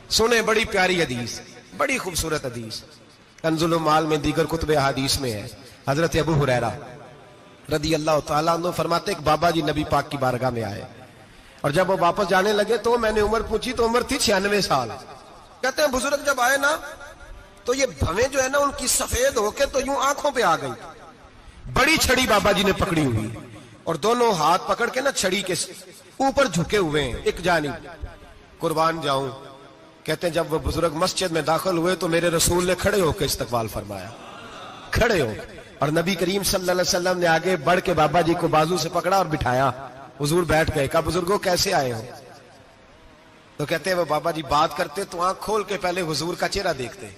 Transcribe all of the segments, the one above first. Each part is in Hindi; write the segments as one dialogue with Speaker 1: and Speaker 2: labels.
Speaker 1: सुने बड़ी प्यारी हदीस, बड़ी खूबसूरत हदीस, कंजुल माल में दीगर कुतुब हदीस में है। हजरत अबू हुरैरा रदी अल्लाह तआला अन्हु फरमाते एक बाबा जी नबी पाक की बारगाह में आए और जब वो वापस जाने लगे तो मैंने उम्र पूछी तो उम्र थी 96 साल। कहते हैं बुजुर्ग जब आए ना तो ये भवें जो है ना उनकी सफेद होके तो यूं आंखों पे आ गई। बड़ी छड़ी बाबा जी ने पकड़ी हुई और दोनों हाथ पकड़ के ना छड़ी के ऊपर झुके हुए हैं एक जानिब। कुर्बान जाऊं, कहते हैं जब वो बुजुर्ग मस्जिद में दाखिल हुए तो मेरे रसूल ने खड़े होकर इस्तकबाल फरमाया, खड़े हो, और नबी करीम सल्लल्लाहु अलैहि वसल्लम ने आगे बढ़ के बाबा जी को बाजू से पकड़ा और बिठाया। हुजूर बैठ गए। कहा बुजुर्गो कैसे आए हो? तो कहते हैं वो बाबा जी बात करते तो आंख खोल के पहले हुजूर का चेहरा देखते,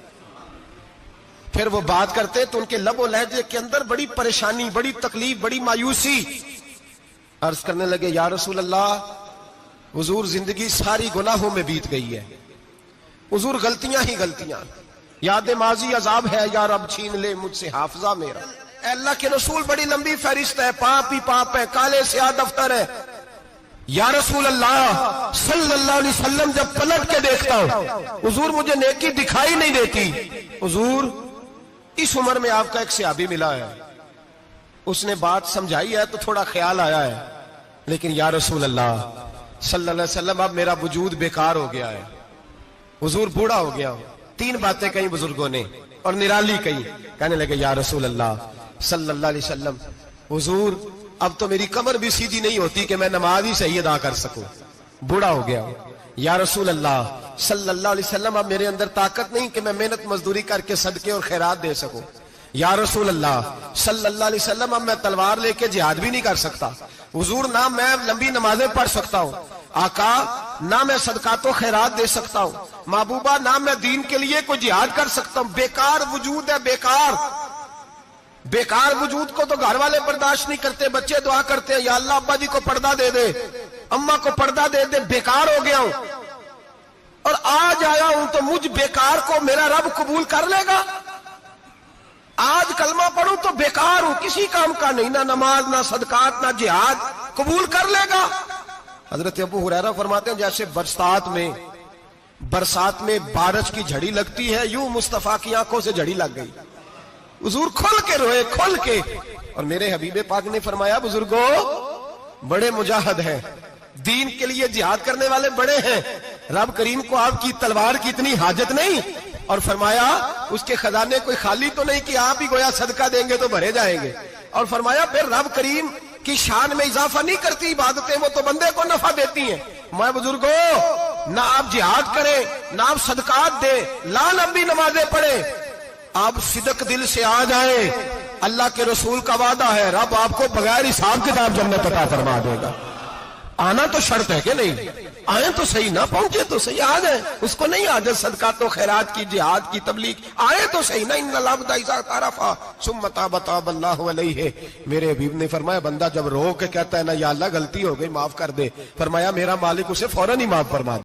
Speaker 1: फिर वो बात करते तो उनके लबो लहजे के अंदर बड़ी परेशानी, बड़ी तकलीफ, बड़ी मायूसी। अर्ज करने लगे या रसूल अल्लाह, हुजूर जिंदगी सारी गुनाहों में बीत गई है, हुजूर गलतियां ही गलतियां, याद माजी अजाब है, या रब छीन ले मुझसे हाफजा मेरा। अल्लाह के रसूल बड़ी लंबी फहरिस्त है, पाप ही पाप है, काले स्याह दफ्तर है। या रसूल अल्लाह सल्लल्लाहु अलैहि वसल्लम जब पलट के देखता हूं हुजूर मुझे नेकी दिखाई नहीं देती। हुजूर इस उम्र में आपका एक सहाबी मिला है, उसने बात समझाई है तो थोड़ा ख्याल आया है, लेकिन या रसूल अल्लाह सल्लल्लाहु अलैहि वसल्लम अब मेरा वजूद बेकार हो गया है, हुजूर बूढ़ा हो गया हूं। 3 बातें कही बुजुर्गों ने और निराली कही। कहने लगे या रसूल अल्लाह सल्लल्लाहु अलैहि वसल्लम, हुजूर अब तो मेरी कमर भी सीधी नहीं होती कि मैं नमाज ही सही अदा कर सकूं, बूढ़ा हो गया हूं। या रसूल अल्लाह सल्लल्लाहु अलैहि वसल्लम अब मेरे अंदर ताकत नहीं कि मैं मेहनत मजदूरी करके सदके और खैरात दे सकूं। या रसूल अल्लाह सल्लल्लाहु अलैहि वसल्लम अब मैं तलवार लेके जिहाद भी नहीं कर सकता। हुजूर ना मैं लंबी नमाजें पढ़ सकता हूं, आका ना मैं सदकातो खैरात दे सकता हूं, महबूबा ना मैं दीन के लिए कोई जिहाद कर सकता हूं। बेकार वजूद है, बेकार बेकार वजूद को तो घर वाले बर्दाश्त नहीं करते, बच्चे दुआ करते हैं या अल्लाह अब्बा जी को पर्दा दे दे, अम्मा को पर्दा दे दे, बेकार हो गया हूं और आज आया हूं तो मुझ बेकार को मेरा रब कबूल कर लेगा। आज कलमा पढ़ूं तो बेकार हूं, किसी काम का नहीं, ना नमाज ना सदकात ना जिहाद, कबूल कर लेगा। हजरत अबू हुरैरा फरमाते हैं जैसे बरसात में बारिश की झड़ी लगती है, यूं मुस्तफा की आंखों से झड़ी लग गई। हुजूर खुल के रोए, खुल के। और मेरे हबीबे पाक ने फरमाया बुजुर्गो बड़े मुजाहिद हैं, दीन के लिए जिहाद करने वाले बड़े हैं, रब करीम को आपकी तलवार की इतनी हाजत नहीं। और फरमाया उसके खजाने कोई खाली तो नहीं कि आप ही गोया सदका देंगे तो भरे जाएंगे। और फरमाया फिर रब करीम की शान में इजाफा नहीं करती इबादतें, वो तो बंदे को नफा देती हैं। मैं बुजुर्गो ना आप जिहाद करें ना आप सदकात दे, ला लंबी नमाजें पढ़े, आप सिदक दिल से आ जाए, अल्लाह के रसूल का वादा है रब आपको बगैर हिसाब किताब जन्नत अता फरमा देगा। आना तो शर्त है कि नहीं, आए तो सही, ना पहुंचे तो सही, आ जाए, उसको नहीं आदत सदका तो खैरात की जिहाद की तबलीग, आए तो सही ना। मेरे हबीब ने फरमाया बंदा जब रो के कहता है ना या अल्लाह गलती हो गई माफ कर दे, फरमाया मेरा मालिक उसे फौरन ही माफ फरमा दे।